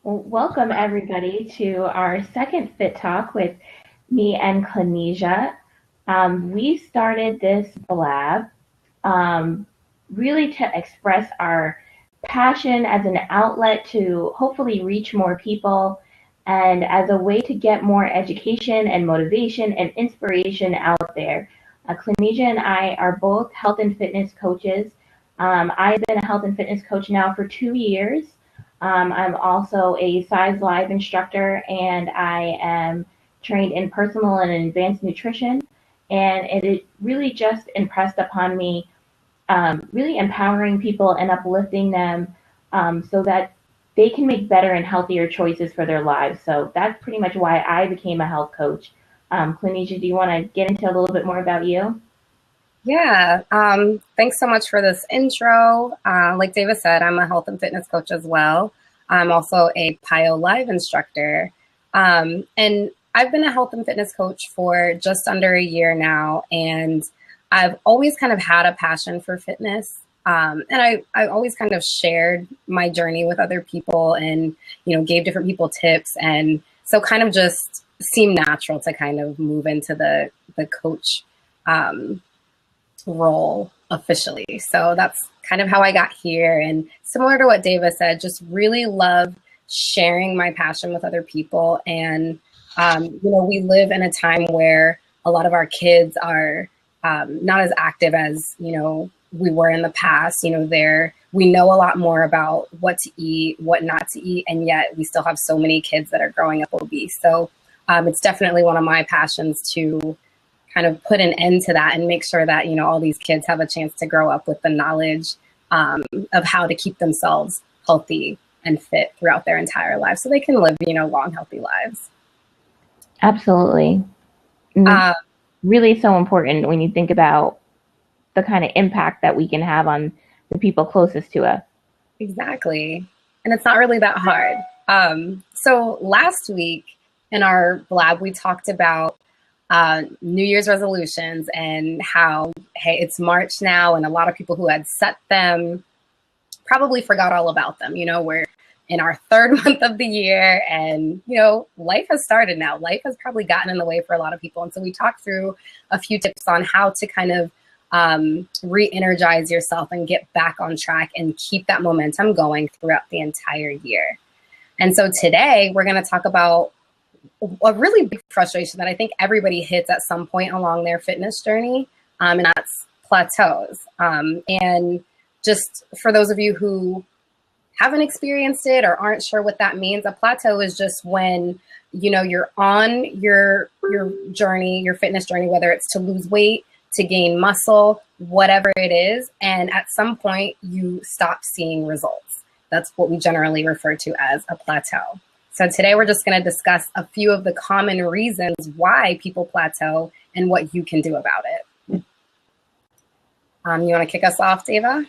Well, welcome everybody to our second Fit Talk with me and Clanesia. We started this blab um, really to express our passion as an outlet to hopefully reach more people and as a way to get more education and motivation and inspiration out there. Clanesia and I are both health and fitness coaches. I've been a health and fitness coach now for 2 years. I'm also a Size Live instructor, and I am trained in personal and advanced nutrition. And it really just impressed upon me, really empowering people and uplifting them so that they can make better and healthier choices for their lives. So that's pretty much why I became a health coach. Clinicia, do you want to get into a little bit more about you? Yeah, thanks so much for this intro. Like David said, I'm a health and fitness coach as well. I'm also a PIO Live instructor. And I've been a health and fitness coach for just under a year now. And I've always kind of had a passion for fitness. And I always kind of shared my journey with other people and, gave different people tips. And so kind of just seemed natural to kind of move into the coach role officially. So that's kind of how I got here. And similar to what David said, just really love sharing my passion with other people. And, we live in a time where a lot of our kids are not as active as, we were in the past. We know a lot more about what to eat, what not to eat, and yet we still have so many kids that are growing up obese. So it's definitely one of my passions to kind of put an end to that and make sure that, all these kids have a chance to grow up with the knowledge of how to keep themselves healthy and fit throughout their entire life so they can live, long, healthy lives. Absolutely. Uh, Really so important when you think about the kind of impact that we can have on the people closest to us. exactly. And it's not really that hard. So last week in our lab, we talked about New Year's resolutions and how, hey, it's March now, and a lot of people who had set them probably forgot all about them. We're in our third month of the year, and, life has started now. Life has probably gotten in the way for a lot of people. And so we talked through a few tips on how to kind of re-energize yourself and get back on track and keep that momentum going throughout the entire year. And so today we're going to talk about a really big frustration that I think everybody hits at some point along their fitness journey, and that's plateaus. And just for those of you who haven't experienced it or aren't sure what that means, a plateau is just when, you're on your journey, your fitness journey, whether it's to lose weight, to gain muscle, whatever it is, and at some point you stop seeing results. That's what we generally refer to as a plateau. So today we're just going to discuss a few of the common reasons why people plateau and what you can do about it. You want to kick us off, Dava?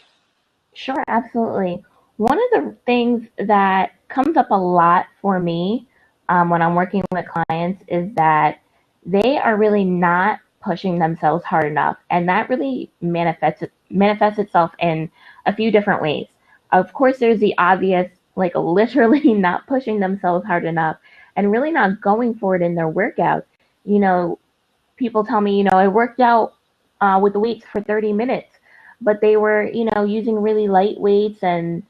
Sure, absolutely. One of the things that comes up a lot for me when I'm working with clients is that they are really not pushing themselves hard enough. And that really manifests itself in a few different ways. Of course, there's the obvious, like literally not pushing themselves hard enough and really not going for it in their workout. People tell me, I worked out with the weights for 30 minutes, but they were, using really light weights and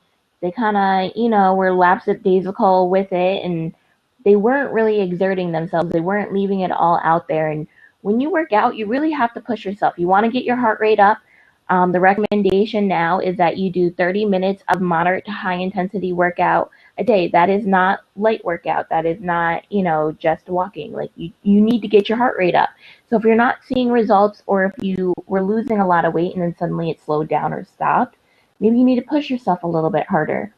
they kind of, were lapsadaisical with it and they weren't really exerting themselves. They weren't leaving it all out there. And when you work out, you really have to push yourself. You want to get your heart rate up. The recommendation now is that you do 30 minutes of moderate to high intensity workout a day. That is not light workout. That is not, just walking. Like you need to get your heart rate up. So if you're not seeing results or if you were losing a lot of weight and then suddenly it slowed down or stopped, maybe you need to push yourself a little bit harder.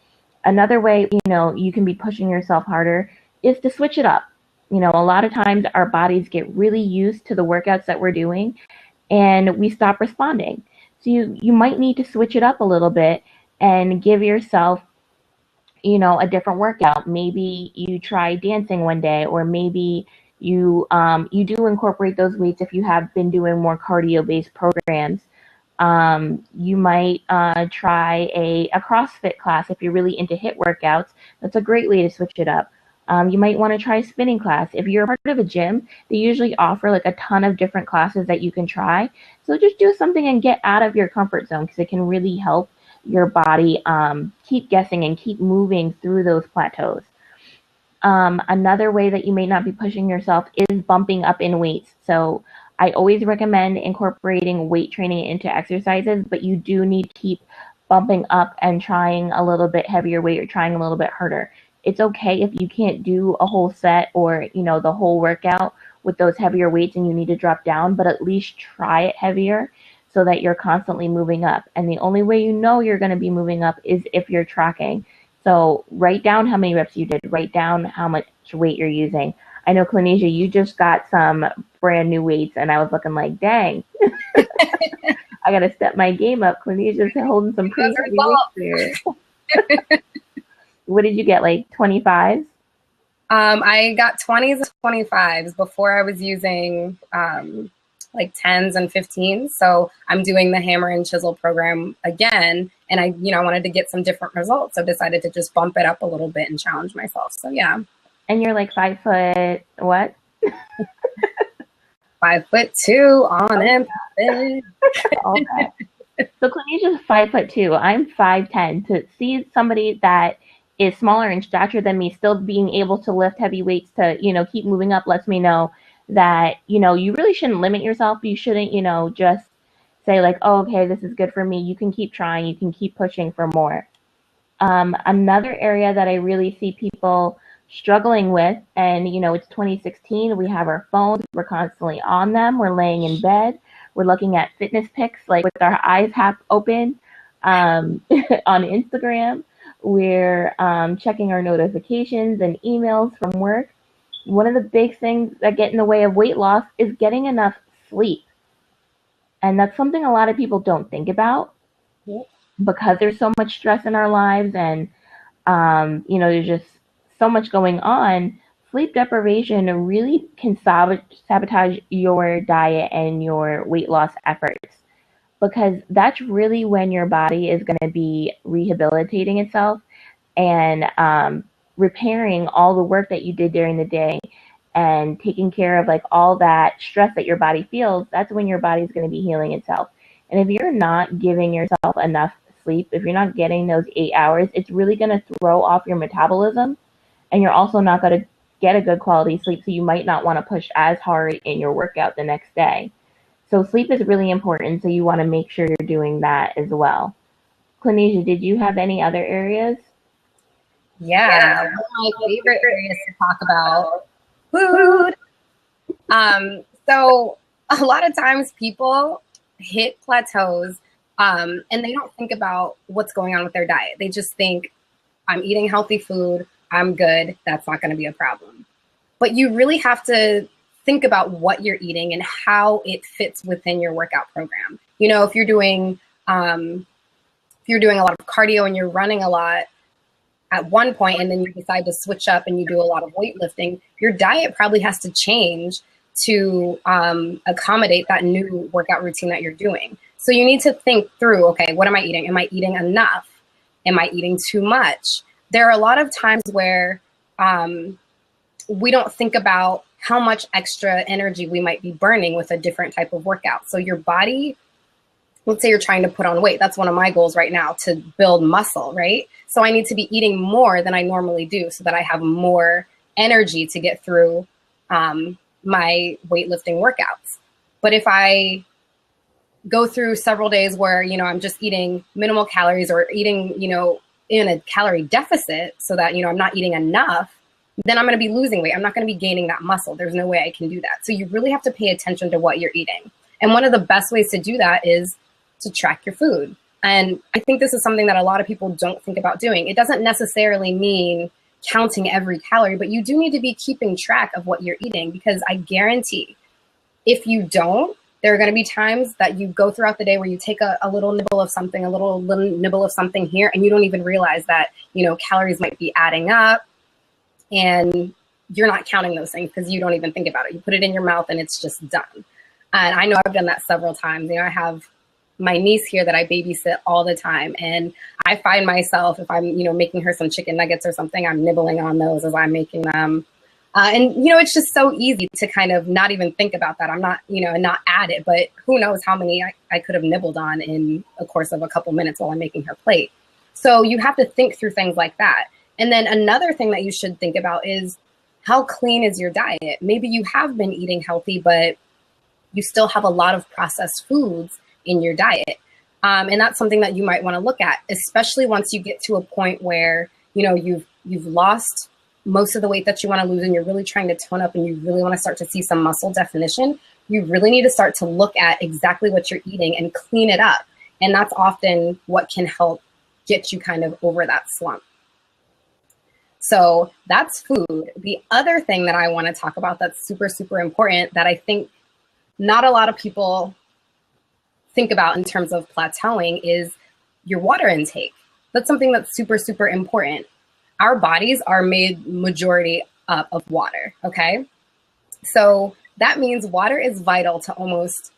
Another way, you can be pushing yourself harder is to switch it up. A lot of times our bodies get really used to the workouts that we're doing and we stop responding. So you might need to switch it up a little bit and give yourself, a different workout. Maybe you try dancing one day, or maybe you do incorporate those weights if you have been doing more cardio-based programs. You might try a CrossFit class if you're really into HIIT workouts. That's a great way to switch it up. You might want to try a spinning class. If you're a part of a gym, they usually offer like a ton of different classes that you can try. So just do something and get out of your comfort zone because it can really help your body keep guessing and keep moving through those plateaus. Another way that you may not be pushing yourself is bumping up in weights. So I always recommend incorporating weight training into exercises, but you do need to keep bumping up and trying a little bit heavier weight or trying a little bit harder. It's okay if you can't do a whole set or, the whole workout with those heavier weights and you need to drop down, but at least try it heavier so that you're constantly moving up. And the only way you know you're going to be moving up is if you're tracking. So write down how many reps you did, write down how much weight you're using. I know, Clinesia, you just got some brand new weights, and I was looking like, dang, I got to step my game up. Clinesia's holding some pretty heavy weights there. What did you get, like 25s? I got 20s and 25s before. I was using like 10s and 15s. So I'm doing the hammer and chisel program again. And I wanted to get some different results. So decided to just bump it up a little bit and challenge myself. So yeah. And you're like 5 foot, what? 5'2" on emphasis. All that. So Clinesia's 5'2". I'm 5'10". To see somebody that is smaller in stature than me still being able to lift heavy weights to, keep moving up lets me know that, you really shouldn't limit yourself. You shouldn't, just say like, oh, okay, this is good for me. You can keep trying. You can keep pushing for more. Another area that I really see people struggling with, and, it's 2016. We have our phones. We're constantly on them. We're laying in bed. We're looking at fitness pics, like with our eyes half open on Instagram. We're checking our notifications and emails from work. One of the big things that get in the way of weight loss is getting enough sleep. And that's something a lot of people don't think about because there's so much stress in our lives and, there's just so much going on. Sleep deprivation really can sabotage your diet and your weight loss efforts because that's really when your body is going to be rehabilitating itself and repairing all the work that you did during the day and taking care of like all that stress that your body feels. That's when your body is going to be healing itself. And if you're not giving yourself enough sleep, if you're not getting those 8 hours, it's really going to throw off your metabolism, and you're also not going to get a good quality sleep, so you might not want to push as hard in your workout the next day. So sleep is really important, so you want to make sure you're doing that as well. Clinesia, did you have any other areas? Yeah, one of my favorite areas to talk about, food. So a lot of times people hit plateaus and they don't think about what's going on with their diet. They just think, I'm eating healthy food, I'm good, that's not going to be a problem. But you really have to think about what you're eating and how it fits within your workout program. If you're doing a lot of cardio and you're running a lot at one point and then you decide to switch up and you do a lot of weightlifting, your diet probably has to change to accommodate that new workout routine that you're doing. So you need to think through, okay, what am I eating? Am I eating enough? Am I eating too much? There are a lot of times where we don't think about how much extra energy we might be burning with a different type of workout. So your body, let's say you're trying to put on weight. That's one of my goals right now, to build muscle, right? So I need to be eating more than I normally do so that I have more energy to get through my weightlifting workouts. But if I go through several days where, I'm just eating minimal calories or eating, in a calorie deficit so that, I'm not eating enough, then I'm going to be losing weight. I'm not going to be gaining that muscle. There's no way I can do that. So you really have to pay attention to what you're eating. And one of the best ways to do that is to track your food. And I think this is something that a lot of people don't think about doing. It doesn't necessarily mean counting every calorie, but you do need to be keeping track of what you're eating, because I guarantee if you don't, there are going to be times that you go throughout the day where you take a little nibble of something, a little nibble of something here, and you don't even realize that, calories might be adding up and you're not counting those things because you don't even think about it. You put it in your mouth and it's just done. And I know I've done that several times. I have my niece here that I babysit all the time. And I find myself, if I'm, making her some chicken nuggets or something, I'm nibbling on those as I'm making them. And, it's just so easy to kind of not even think about that. I'm not, not at it, but who knows how many I could have nibbled on in a course of a couple minutes while I'm making her plate. So you have to think through things like that. And then another thing that you should think about is, how clean is your diet? Maybe you have been eating healthy, but you still have a lot of processed foods in your diet. And that's something that you might want to look at, especially once you get to a point where, you've lost most of the weight that you want to lose and you're really trying to tone up and you really want to start to see some muscle definition. You really need to start to look at exactly what you're eating and clean it up. And that's often what can help get you kind of over that slump. So that's food. The other thing that I want to talk about that's super, super important that I think not a lot of people think about in terms of plateauing is your water intake. That's something that's super, super important. Our bodies are made majority up of water, okay? So that means water is vital to almost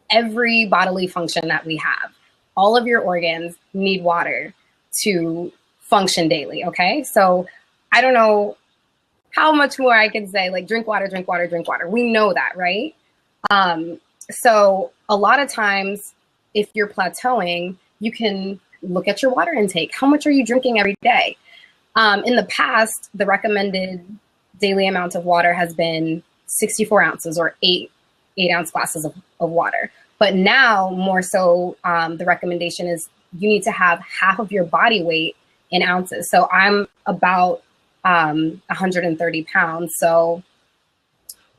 every bodily function that we have. All of your organs need water to function daily, okay? So I don't know how much more I can say, like drink water, drink water, drink water. We know that, right? So a lot of times if you're plateauing, you can look at your water intake. How much are you drinking every day? In the past, the recommended daily amount of water has been 64 ounces or 8-ounce glasses of water. But now more so, the recommendation is you need to have half of your body weight in ounces. So I'm about 130 pounds. So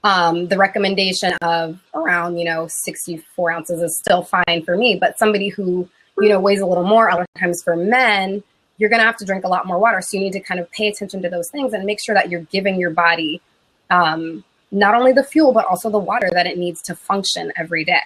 the recommendation of around, 64 ounces is still fine for me. But somebody who, weighs a little more, other times for men, you're going to have to drink a lot more water. So you need to kind of pay attention to those things and make sure that you're giving your body not only the fuel, but also the water that it needs to function every day.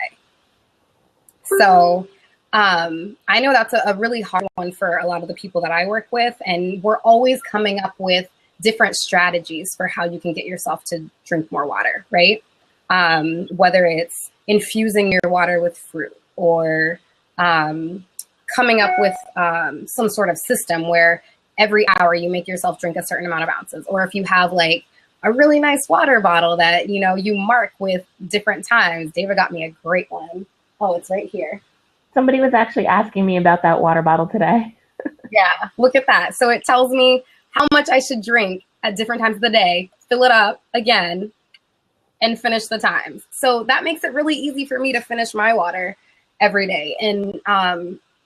So I know that's a really hard one for a lot of the people that I work with. And we're always coming up with different strategies for how you can get yourself to drink more water, right? Whether it's infusing your water with fruit or coming up with some sort of system where every hour you make yourself drink a certain amount of ounces. Or if you have like a really nice water bottle that, you mark with different times. David got me a great one. Oh, it's right here. Somebody was actually asking me about that water bottle today. Yeah, look at that. So it tells me how much I should drink at different times of the day, fill it up again, and finish the times. So that makes it really easy for me to finish my water every day. And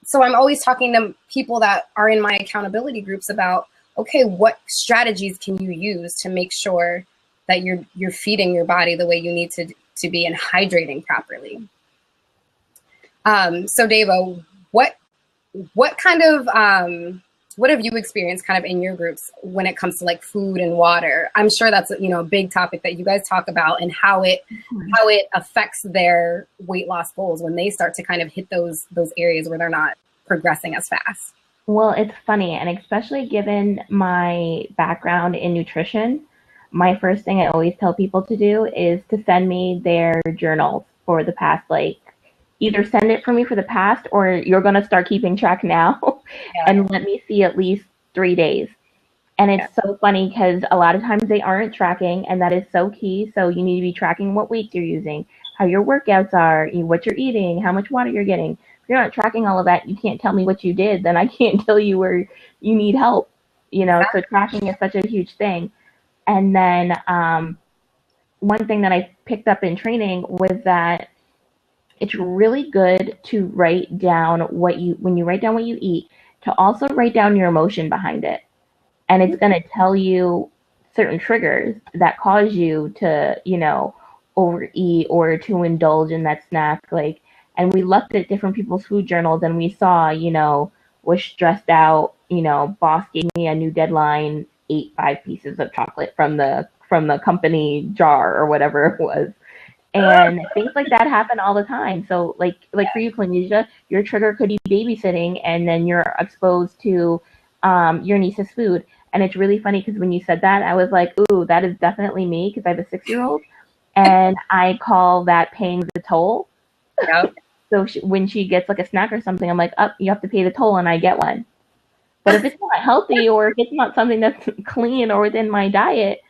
so I'm always talking to people that are in my accountability groups about, okay, what strategies can you use to make sure that you're feeding your body the way you need to be and hydrating properly? So Davo, what kind of, what have you experienced kind of in your groups when it comes to like food and water? I'm sure that's, a big topic that you guys talk about and how it affects their weight loss goals when they start to kind of hit those areas where they're not progressing as fast. Well, it's funny, and especially given my background in nutrition, my first thing I always tell people to do is to send me their journals for the past, like, either send it for me for the past or you're going to start keeping track now and let me see at least 3 days. And it's so funny because a lot of times they aren't tracking, and that is so key. So you need to be tracking what weights you're using, how your workouts are, what you're eating, how much water you're getting. If you're not tracking all of that, you can't tell me what you did, then I can't tell you where you need help, so tracking is such a huge thing. And then one thing that I picked up in training was that it's really good to write down when you write down what you eat, to also write down your emotion behind it. And it's going to tell you certain triggers that cause you to, overeat or to indulge in that snack. And we looked at different people's food journals and we saw, was stressed out, boss gave me a new deadline, ate 5 pieces of chocolate from the company jar or whatever it was. And things like that happen all the time. So like for you, Clinesia, your trigger could be babysitting, and then you're exposed to your niece's food. And it's really funny because when you said that, I was like, ooh, that is definitely me, because I have a 6-year-old, and I call that paying the toll. Yep. So when she gets like a snack or something, I'm like, oh, you have to pay the toll, and I get one. But if it's not healthy or if it's not something that's clean or within my diet,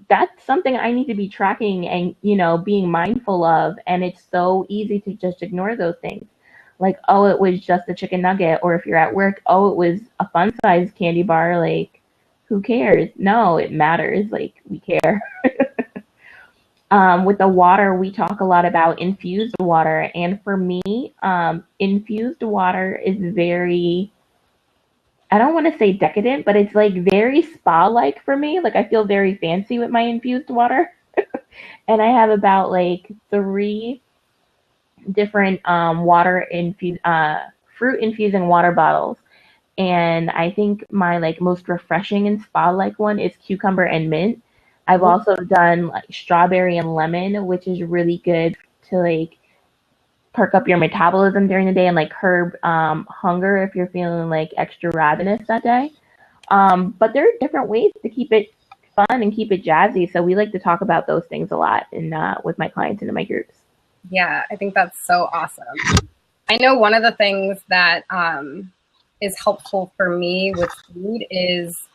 that's something I need to be tracking and, being mindful of. And it's so easy to just ignore those things. Like, oh, it was just a chicken nugget. Or if you're at work, oh, it was a fun sized candy bar. Like, who cares? No, it matters. Like, we care. With the water, we talk a lot about infused water. And for me, infused water is very, I don't want to say decadent, but it's like very spa like for me. Like, I feel very fancy with my infused water. And I have about like three different fruit infusing water bottles. And I think my like most refreshing and spa like one is cucumber and mint. I've also done like strawberry and lemon, which is really good to like perk up your metabolism during the day and like curb hunger if you're feeling like extra ravenous that day. But there are different ways to keep it fun and keep it jazzy. So we like to talk about those things a lot with my clients and in my groups. Yeah, I think that's so awesome. I know one of the things that is helpful for me with food is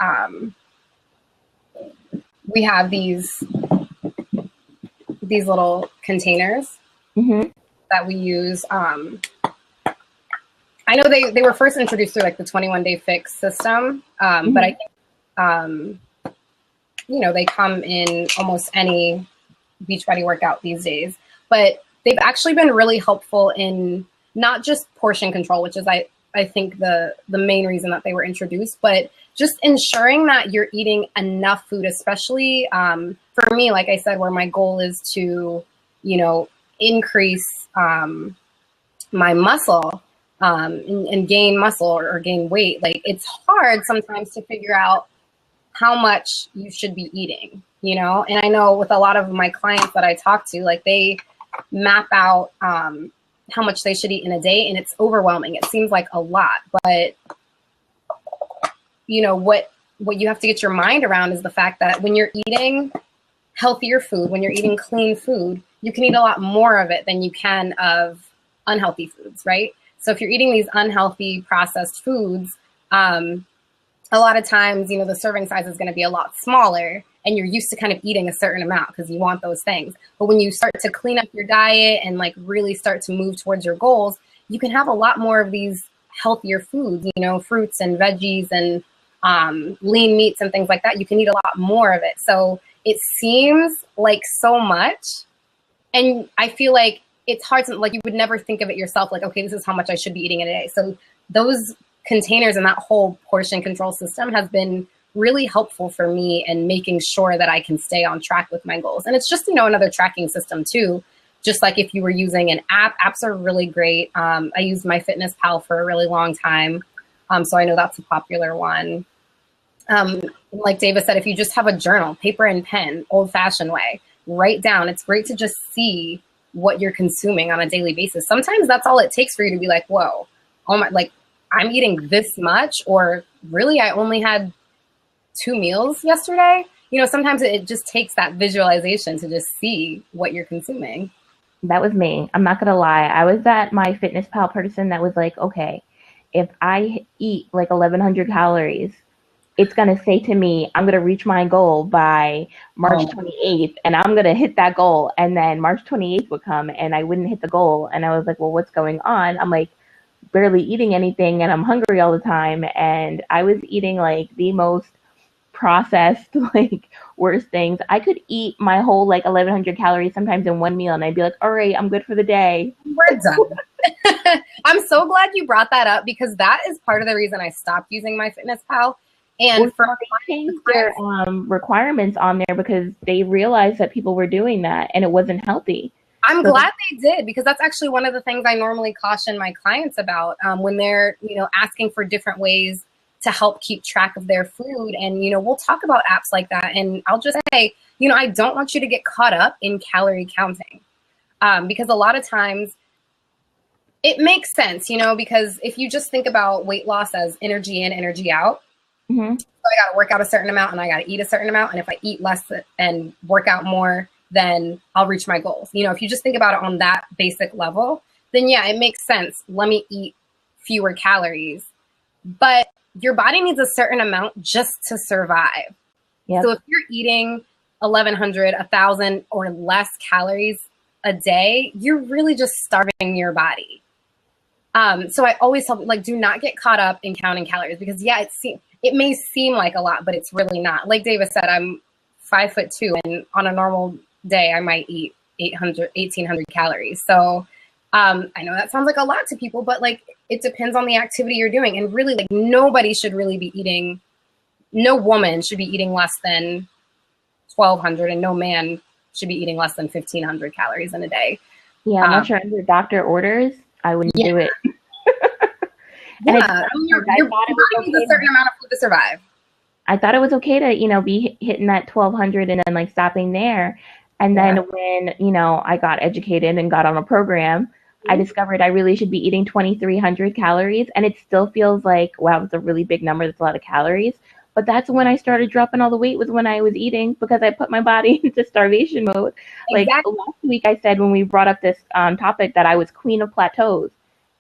we have these little containers that we use. I know they were first introduced through like the 21-day fix system, but I think they come in almost any Beachbody workout these days. But they've actually been really helpful in not just portion control, which is I think the main reason that they were introduced, but just ensuring that you're eating enough food, especially for me, like I said, where my goal is to, increase my muscle and gain muscle or gain weight. Like, it's hard sometimes to figure out how much you should be eating, and I know with a lot of my clients that I talk to, like they map out how much they should eat in a day, and it's overwhelming. It seems like a lot, but what you have to get your mind around is the fact that when you're eating healthier food, when you're eating clean food, you can eat a lot more of it than you can of unhealthy foods, right? So if you're eating these unhealthy processed foods, a lot of times, the serving size is going to be a lot smaller, and you're used to kind of eating a certain amount because you want those things. But when you start to clean up your diet and like really start to move towards your goals, you can have a lot more of these healthier foods, fruits and veggies and lean meats and things like that. You can eat a lot more of it. So it seems like so much. And I feel like it's hard to, like, you would never think of it yourself, like, okay, this is how much I should be eating in a day. So those containers and that whole portion control system has been really helpful for me in making sure that I can stay on track with my goals. And it's just, another tracking system too. Just like if you were using an app, apps are really great. I used MyFitnessPal for a really long time. So I know that's a popular one. Like David said, if you just have a journal, paper and pen, old fashioned way, write down. It's great to just see what you're consuming on a daily basis. Sometimes that's all it takes for you to be like, whoa, oh my, like I'm eating this much, or really I only had 2 meals yesterday. Sometimes it just takes that visualization to just see what you're consuming. That was me. I'm not going to lie. I was that MyFitnessPal person that was like, okay, if I eat like 1,100 calories, it's going to say to me, I'm going to reach my goal by March 28th, and I'm going to hit that goal. And then March 28th would come, and I wouldn't hit the goal. And I was like, well, what's going on? I'm like barely eating anything, and I'm hungry all the time. And I was eating like the most processed, like worst things. I could eat my whole like 1,100 calories sometimes in one meal, and I'd be like, all right, I'm good for the day. We're done. I'm so glad you brought that up, because that is part of the reason I stopped using MyFitnessPal. And they changed their requirements on there because they realized that people were doing that and it wasn't healthy. I'm glad they did, because that's actually one of the things I normally caution my clients about when they're, asking for different ways to help keep track of their food. And, we'll talk about apps like that. And I'll just say, I don't want you to get caught up in calorie counting, because a lot of times it makes sense, because if you just think about weight loss as energy in, energy out, so I got to work out a certain amount and I got to eat a certain amount. And if I eat less and work out more, then I'll reach my goals. If you just think about it on that basic level, then yeah, it makes sense. Let me eat fewer calories. But your body needs a certain amount just to survive. Yep. So if you're eating 1,100, 1,000 or less calories a day, you're really just starving your body. So I always tell people, like, do not get caught up in counting calories because yeah, it may seem like a lot, but it's really not. Like David said, I'm 5'2", and on a normal day, I might eat 1,800 calories. So I know that sounds like a lot to people, but like it depends on the activity you're doing. And really, like nobody should really be eating, no woman should be eating less than 1,200 and no man should be eating less than 1,500 calories in a day. Yeah, unless you're under doctor orders, I wouldn't do it. And yeah, your body needs a certain amount of food to survive. I thought it was okay to, be hitting that 1,200 and then like stopping there. And then when, I got educated and got on a program, I discovered I really should be eating 2,300 calories. And it still feels like, wow, it's a really big number. That's a lot of calories. But that's when I started dropping all the weight, was when I was eating, because I put my body into starvation mode. Like last week I said, when we brought up this topic, that I was queen of plateaus.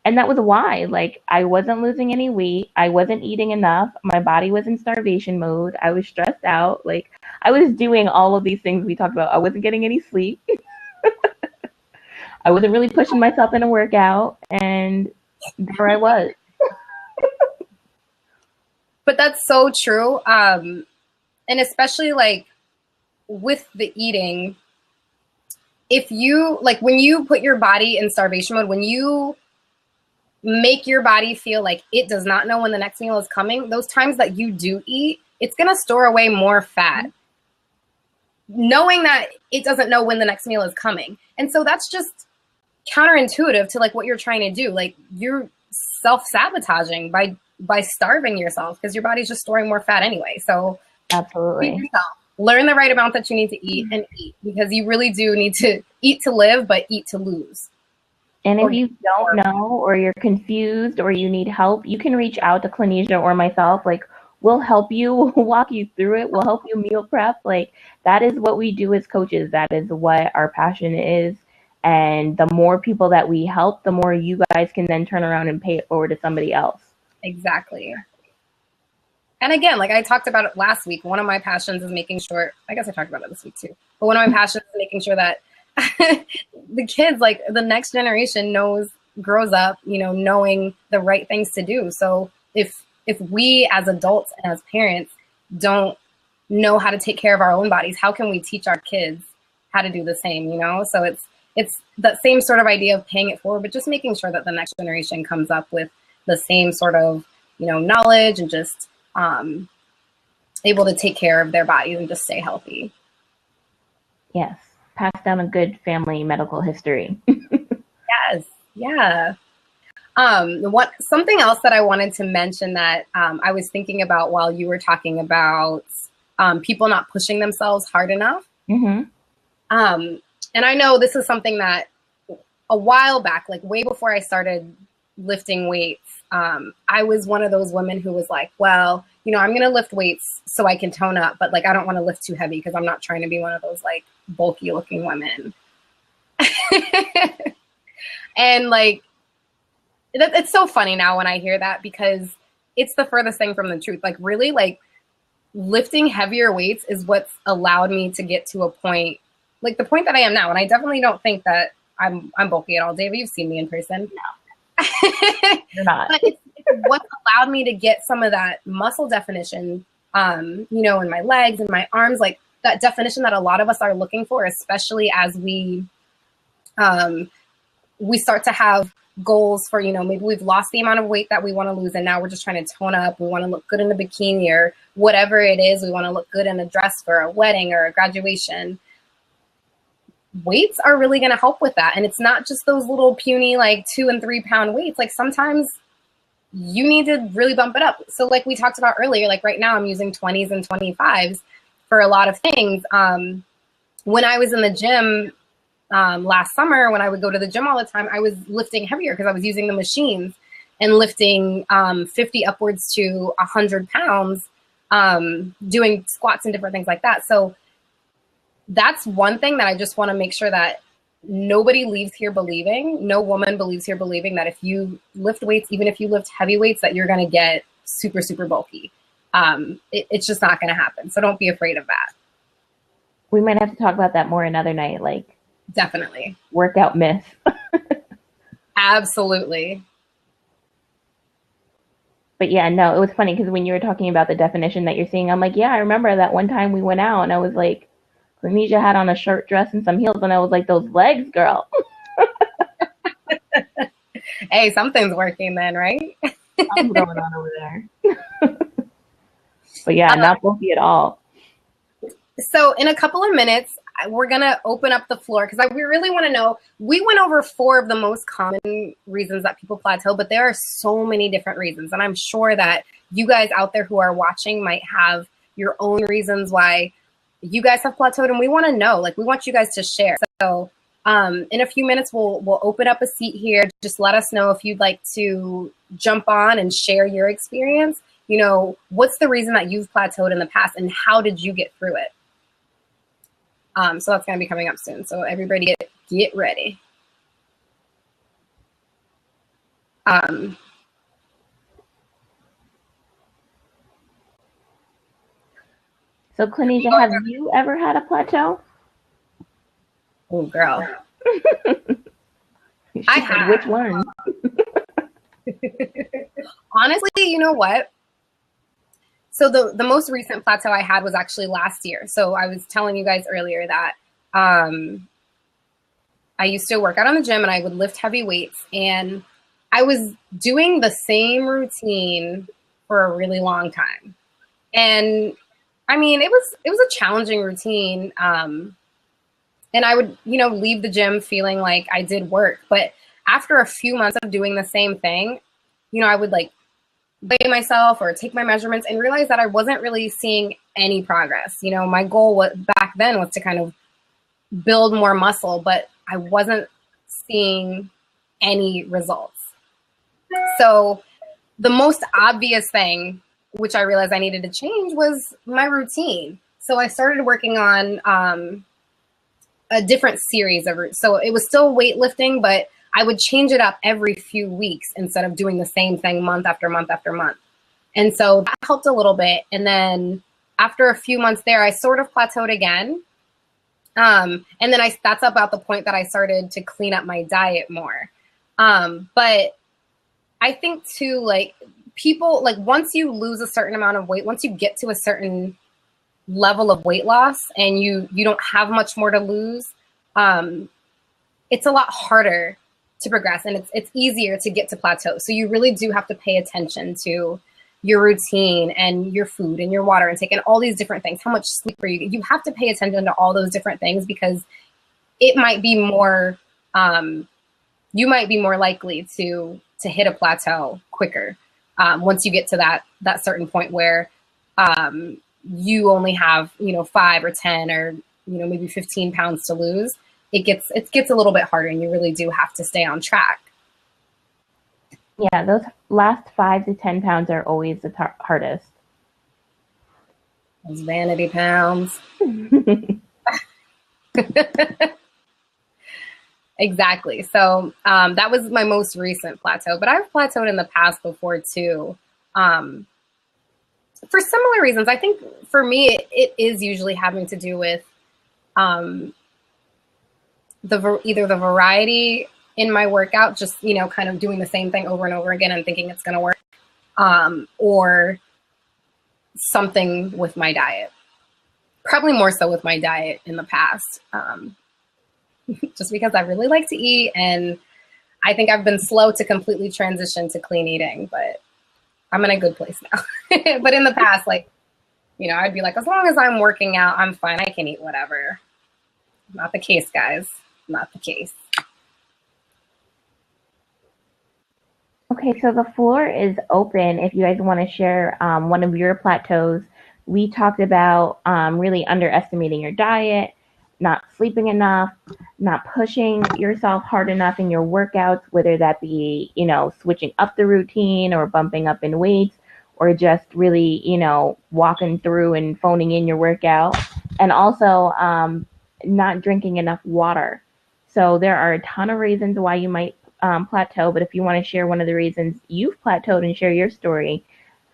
And that was why, like, I wasn't losing any weight. I wasn't eating enough. My body was in starvation mode. I was stressed out. Like, I was doing all of these things we talked about. I wasn't getting any sleep. I wasn't really pushing myself in a workout. And there I was. But that's so true. And especially, like, with the eating, if you, like, when you put your body in starvation mode, when you make your body feel like it does not know when the next meal is coming, those times that you do eat, it's going to store away more fat, knowing that it doesn't know when the next meal is coming. And so that's just counterintuitive to like what you're trying to do. Like you're self-sabotaging by starving yourself because your body's just storing more fat anyway. So absolutely, learn the right amount that you need to eat, and eat, because you really do need to eat to live, but eat to lose. And if you don't know, or you're confused, or you need help, you can reach out to Clinesia or myself. Like, we'll help you, we'll walk you through it, we'll help you meal prep. Like, that is what we do as coaches. That is what our passion is. And the more people that we help, the more you guys can then turn around and pay it forward to somebody else. Exactly. And again, like I talked about it last week, one of my passions is making sure, I guess I talked about it this week too, but one of my passions is making sure that the kids, like the next generation grows up, knowing the right things to do. So if we as adults and as parents don't know how to take care of our own bodies, how can we teach our kids how to do the same, So it's that same sort of idea of paying it forward, but just making sure that the next generation comes up with the same sort of, knowledge and just able to take care of their bodies and just stay healthy. Yes. Pass down a good family medical history. Yes. Yeah. Something else that I wanted to mention that I was thinking about while you were talking about people not pushing themselves hard enough. Mm-hmm. And I know this is something that a while back, like way before I started lifting weights, I was one of those women who was like, well, I'm going to lift weights so I can tone up, but like, I don't want to lift too heavy because I'm not trying to be one of those like bulky looking women. And like, it's so funny now when I hear that, because it's the furthest thing from the truth. Like really, like lifting heavier weights is what's allowed me to get to a point, like the point that I am now. And I definitely don't think that I'm bulky at all. David, you've seen me in person. No, you're not. But it's what allowed me to get some of that muscle definition, in my legs and my arms, like that definition that a lot of us are looking for, especially as we start to have goals for, maybe we've lost the amount of weight that we want to lose, and now we're just trying to tone up. We want to look good in a bikini or whatever it is. We want to look good in a dress for a wedding or a graduation. Weights are really going to help with that. And it's not just those little puny, like 2 and 3 pound weights. Like sometimes you need to really bump it up. So like we talked about earlier, like right now I'm using 20s and 25s for a lot of things. When I was in the gym last summer, when I would go to the gym all the time, I was lifting heavier because I was using the machines and lifting 50 upwards to 100 pounds, doing squats and different things like that. So that's one thing that I just want to make sure that nobody leaves here believing, no woman believes here believing that if you lift weights, even if you lift heavy weights, that you're going to get super, super bulky. It's just not going to happen. So don't be afraid of that. We might have to talk about that more another night, like Definitely. workout myth. Absolutely. But yeah, no, it was funny because when you were talking about the definition that you're seeing, I'm like, yeah, I remember that one time we went out and I was like, Cornesia had on a short dress and some heels, and I was like, those legs, girl. Hey, something's working then, right? I'm going on over there. But yeah, not bulky at all. So in a couple of minutes, we're going to open up the floor because we really want to know. We went over 4 of the most common reasons that people plateau, but there are so many different reasons. And I'm sure that you guys out there who are watching might have your own reasons why you guys have plateaued, and we want to know. Like, we want you guys to share. So in a few minutes, we'll open up a seat here. Just let us know if you'd like to jump on and share your experience. You know, what's the reason that you've plateaued in the past, and how did you get through it? So that's going to be coming up soon. So everybody get ready. So, Cornesia, have you ever had a plateau? Oh, girl. I have. Which one? Honestly, you know what? So the most recent plateau I had was actually last year. So I was telling you guys earlier that I used to work out on the gym and I would lift heavy weights, and I was doing the same routine for a really long time. And I mean, it was a challenging routine. And I would, leave the gym feeling like I did work. But after a few months of doing the same thing, I would like weigh myself or take my measurements and realize that I wasn't really seeing any progress. My goal back then was to kind of build more muscle, but I wasn't seeing any results. So the most obvious thing, which I realized I needed to change, was my routine. So I started working on a different series of routines. So it was still weightlifting, but I would change it up every few weeks instead of doing the same thing month after month after month. And so that helped a little bit. And then after a few months there, I sort of plateaued again. And then that's about the point that I started to clean up my diet more. But I think too, like, people, like, once you lose a certain amount of weight, once you get to a certain level of weight loss and you don't have much more to lose, it's a lot harder to progress, and it's easier to get to plateau. So you really do have to pay attention to your routine and your food and your water intake and all these different things. How much sleep are you? You have to pay attention to all those different things, because it might be more, you might be more likely to hit a plateau quicker once you get to that certain point where you only have 5 or 10 or maybe 15 pounds to lose. It gets a little bit harder, and you really do have to stay on track. Yeah, those last 5 to 10 pounds are always the hardest. Those vanity pounds. Exactly. So that was my most recent plateau, but I've plateaued in the past before too. For similar reasons. I think for me, it is usually having to do with either the variety in my workout, just, kind of doing the same thing over and over again and thinking it's going to work, or something with my diet. Probably more so with my diet in the past, just because I really like to eat, and I think I've been slow to completely transition to clean eating, but I'm in a good place now. But in the past, like, I'd be like, as long as I'm working out, I'm fine. I can eat whatever. Not the case, guys. Not the case. Okay, so the floor is open if you guys want to share one of your plateaus. We talked about really underestimating your diet, not sleeping enough, not pushing yourself hard enough in your workouts, whether that be, switching up the routine or bumping up in weights, or just really, walking through and phoning in your workout. And also not drinking enough water. So there are a ton of reasons why you might plateau, but if you want to share one of the reasons you've plateaued and share your story,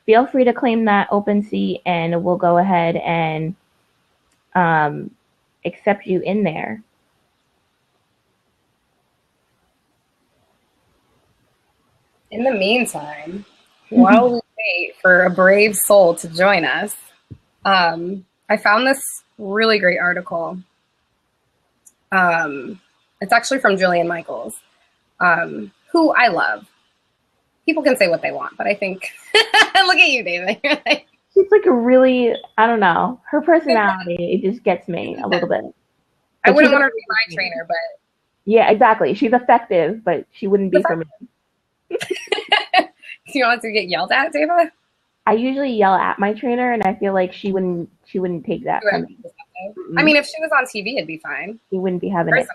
feel free to claim that open seat and we'll go ahead and um, accept you in there. In the meantime, while we wait for a brave soul to join us, I found this really great article. It's actually from Jillian Michaels, who I love. People can say what they want, but I think, look at you, David. You're like, she's like a really, I don't know, her personality, it just gets me a little bit. I wouldn't want her to be my trainer, but. Yeah, exactly. She's effective, but she wouldn't be for me. Do you want to get yelled at, David? I usually yell at my trainer, and I feel like she wouldn't take that from me. I mean, if she was on TV, it'd be fine. She wouldn't be having it.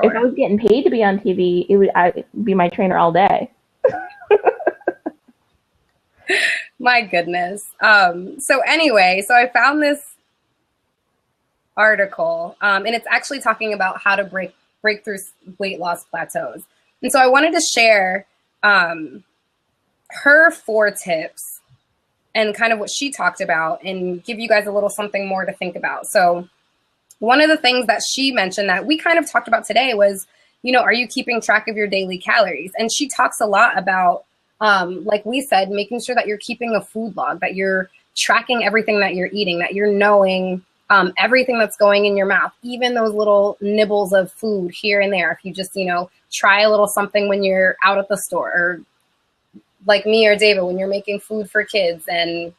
Sure. If I was getting paid to be on TV, I'd be my trainer all day. My goodness. So anyway, so I found this article, and it's actually talking about how to break through weight loss plateaus. And so I wanted to share her 4 tips and kind of what she talked about and give you guys a little something more to think about. So one of the things that she mentioned that we kind of talked about today was, you know, are you keeping track of your daily calories? And she talks a lot about, like we said, making sure that you're keeping a food log, that you're tracking everything that you're eating, that you're knowing everything that's going in your mouth, even those little nibbles of food here and there. If you just, you know, try a little something when you're out at the store, or like me or David, when you're making food for kids and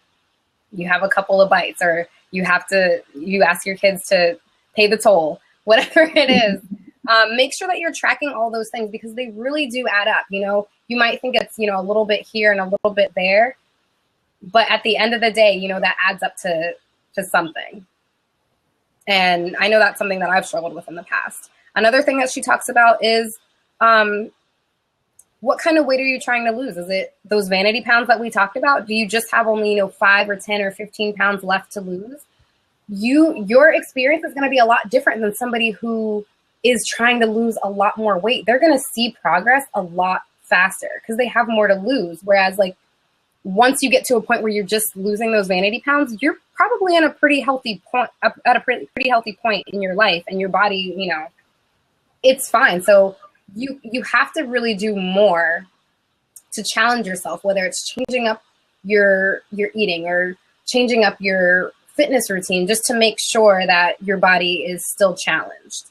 you have a couple of bites, or you ask your kids to pay the toll, whatever it is. Make sure that you're tracking all those things because they really do add up. You know, you might think it's, you know, a little bit here and a little bit there, but at the end of the day, you know, that adds up to something. And I know that's something that I've struggled with in the past. Another thing that she talks about is what kind of weight are you trying to lose? Is it those vanity pounds that we talked about? Do you just have only, you know, 5 or 10 or 15 pounds left to lose? Your experience is going to be a lot different than somebody who is trying to lose a lot more weight. They're going to see progress a lot faster because they have more to lose. Whereas like once you get to a point where you're just losing those vanity pounds, you're probably in a pretty healthy point, at a pretty healthy point in your life, and your body, you know, it's fine. So you have to really do more to challenge yourself, whether it's changing up your eating or changing up your fitness routine, just to make sure that your body is still challenged.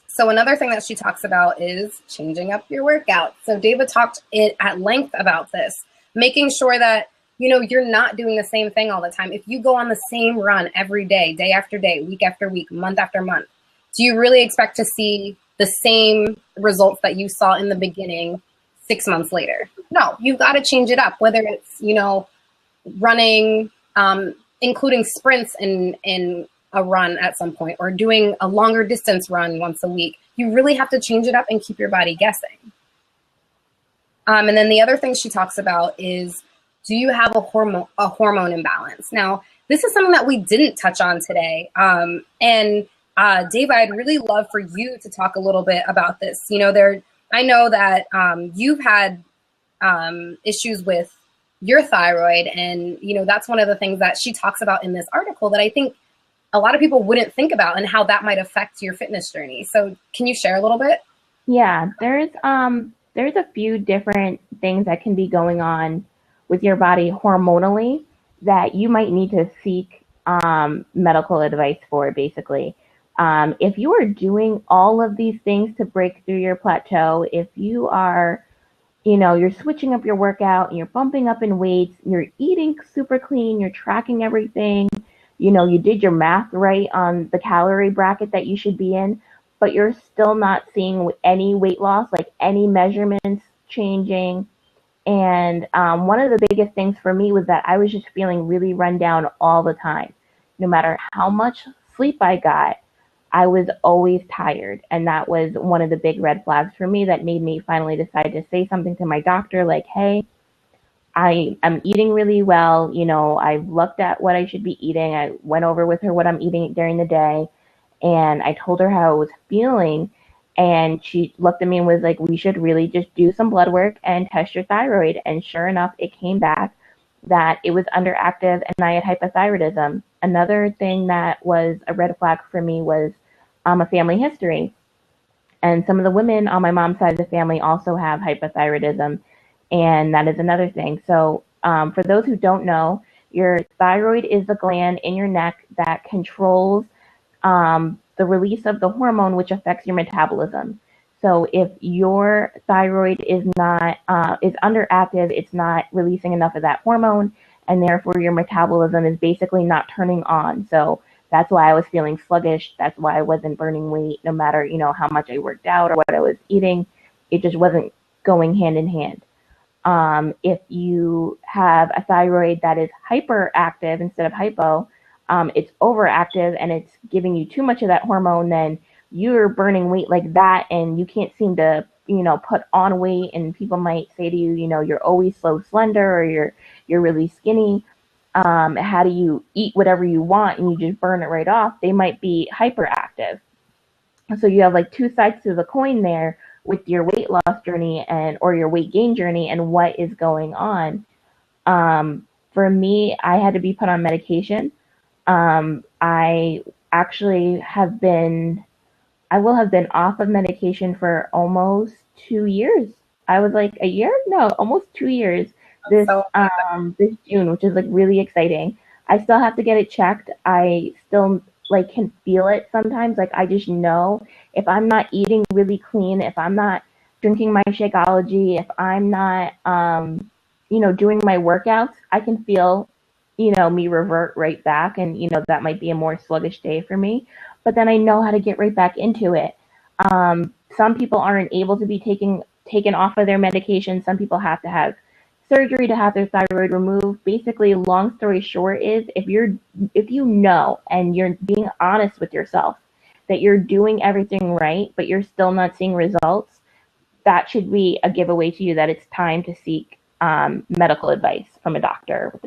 So another thing that she talks about is changing up your workout. So David talked at length about this, making sure that, you know, you're not doing the same thing all the time. If you go on the same run every day, day after day, week after week, month after month, do you really expect to see the same results that you saw in the beginning 6 months later? No, you've got to change it up, whether it's, you know, running, including sprints in a run at some point, or doing a longer distance run once a week. You really have to change it up and keep your body guessing. And then the other thing she talks about is, do you have a hormone imbalance? Now, this is something that we didn't touch on today. And Dave, I'd really love for you to talk a little bit about this. You know, I know that you've had issues with your thyroid, and, you know, that's one of the things that she talks about in this article that I think a lot of people wouldn't think about, and how that might affect your fitness journey. So can you share a little bit? Yeah, there's a few different things that can be going on with your body hormonally that you might need to seek medical advice for, basically. If you are doing all of these things to break through your plateau, if you are, you know, you're switching up your workout and you're bumping up in weights, you're eating super clean, you're tracking everything, you know, you did your math right on the calorie bracket that you should be in, but you're still not seeing any weight loss, like any measurements changing. And one of the biggest things for me was that I was just feeling really run down all the time. No matter how much sleep I got, I was always tired. And that was one of the big red flags for me that made me finally decide to say something to my doctor, like, hey, I'm eating really well. You know, I've looked at what I should be eating. I went over with her what I'm eating during the day. and I told her how I was feeling, and she looked at me and was like, we should really just do some blood work and test your thyroid. And sure enough, it came back that it was underactive and I had hypothyroidism. Another thing that was a red flag for me was a family history. And some of the women on my mom's side of the family also have hypothyroidism, and that is another thing. So, for those who don't know, your thyroid is the gland in your neck that controls the release of the hormone, which affects your metabolism. So, if your thyroid is underactive, it's not releasing enough of that hormone, and therefore your metabolism is basically not turning on. So that's why I was feeling sluggish. That's why I wasn't burning weight, no matter, how much I worked out or what I was eating. It just wasn't going hand in hand. If you have a thyroid that is hyperactive instead of hypo, it's overactive and it's giving you too much of that hormone, then you're burning weight like that and you can't seem to, put on weight. And people might say to you, you're always so slender, or you're really skinny. How do you eat whatever you want and you just burn it right off? They might be hyperactive. So you have like two sides to the coin there with your weight loss journey or your weight gain journey and what is going on. For me, I had to be put on medication. I actually I will have been off of medication for almost 2 years. I was like a year? No, almost 2 years this So this June, which is like really exciting. I still have to get it checked. I still like can feel it sometimes. Like I just know if I'm not eating really clean, if I'm not drinking my Shakeology, if I'm not doing my workouts, I can feel, me revert right back, and that might be a more sluggish day for me. But then I know how to get right back into it. Some people aren't able to be taken off of their medication. Some people have to have surgery to have their thyroid removed. Basically, long story short is if you know and you're being honest with yourself that you're doing everything right, but you're still not seeing results, that should be a giveaway to you that it's time to seek medical advice from a doctor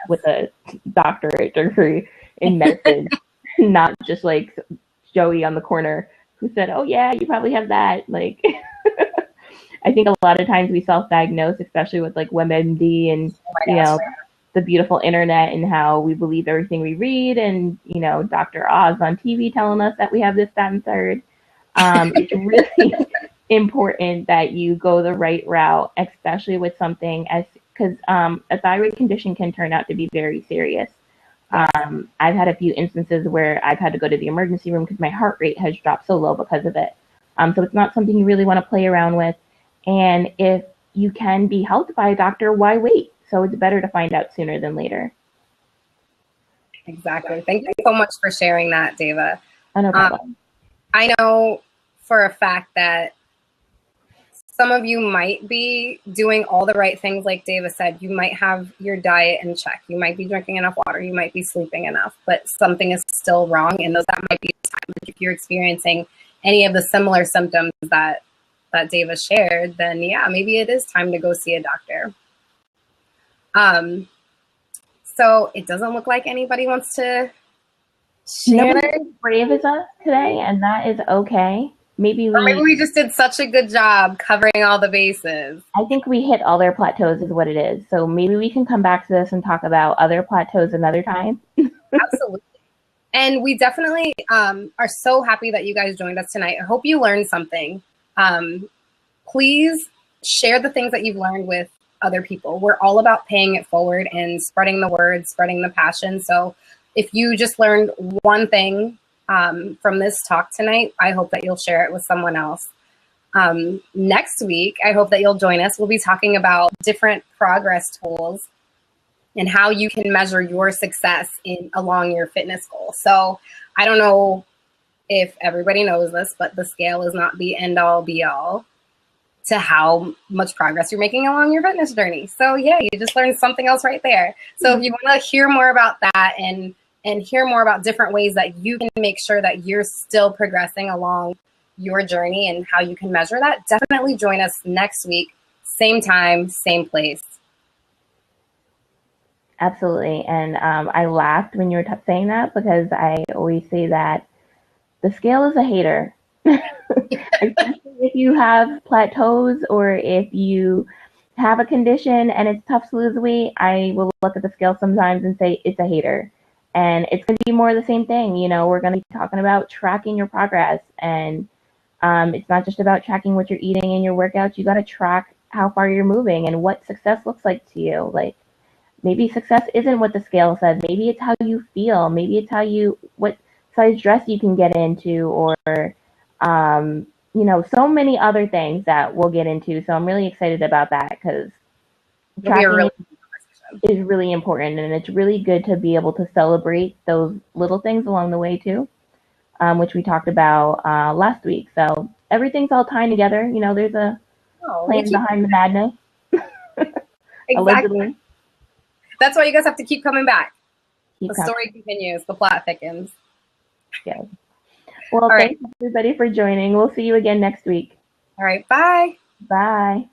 with a doctorate degree in medicine, not just like Joey on the corner who said, "Oh yeah, you probably have that." Like, I think a lot of times we self-diagnose, especially with like WebMD and the beautiful internet, and how we believe everything we read, and Dr. Oz on TV telling us that we have this, that, and third. It's really important that you go the right route, especially with something because a thyroid condition can turn out to be very serious. I've had a few instances where I've had to go to the emergency room because my heart rate has dropped so low because of it. So it's not something you really want to play around with. And if you can be helped by a doctor, why wait? So it's better to find out sooner than later. Exactly. Thank you so much for sharing that, Deva. Oh, no problem. I know for a fact that some of you might be doing all the right things, like Deva said. You might have your diet in check. You might be drinking enough water. You might be sleeping enough, but something is still wrong. And that might be a time. If you're experiencing any of the similar symptoms that Deva shared, then yeah, maybe it is time to go see a doctor. So it doesn't look like anybody wants to share. Nobody's brave as us today, and that is okay. Maybe we just did such a good job covering all the bases. I think we hit all their plateaus is what it is. So maybe we can come back to this and talk about other plateaus another time. Absolutely. And we definitely are so happy that you guys joined us tonight. I hope you learned something. Please share the things that you've learned with other people. We're all about paying it forward and spreading the word, spreading the passion. So if you just learned one thing from this talk tonight, I hope that you'll share it with someone else. Next week, I hope that you'll join us. We'll be talking about different progress tools and how you can measure your success along your fitness goal. So I don't know if everybody knows this, but the scale is not the end all be all to how much progress you're making along your fitness journey. So yeah, you just learned something else right there. So if you want to hear more about that and hear more about different ways that you can make sure that you're still progressing along your journey and how you can measure that, definitely join us next week, same time, same place. Absolutely. And I laughed when you were saying that, because I always say that the scale is a hater. Especially if you have plateaus or if you have a condition and it's tough to lose weight, I will look at the scale sometimes and say it's a hater. And it's going to be more of the same thing. You know, we're going to be talking about tracking your progress. And it's not just about tracking what you're eating in your workouts. You got to track how far you're moving and what success looks like to you. Like, maybe success isn't what the scale says. Maybe it's how you feel. Maybe it's what size dress you can get into, or, you know, so many other things that we'll get into. So I'm really excited about that because It'll be a tracking really is really important, and it's really good to be able to celebrate those little things along the way too, which we talked about last week. So everything's all tying together. You know, there's a plan behind the madness, exactly. allegedly. That's why you guys have to keep coming back. Keep the coming. story continues. The plot thickens. Yes. Well, All right. thanks everybody for joining. We'll see you again next week. All right. Bye. Bye.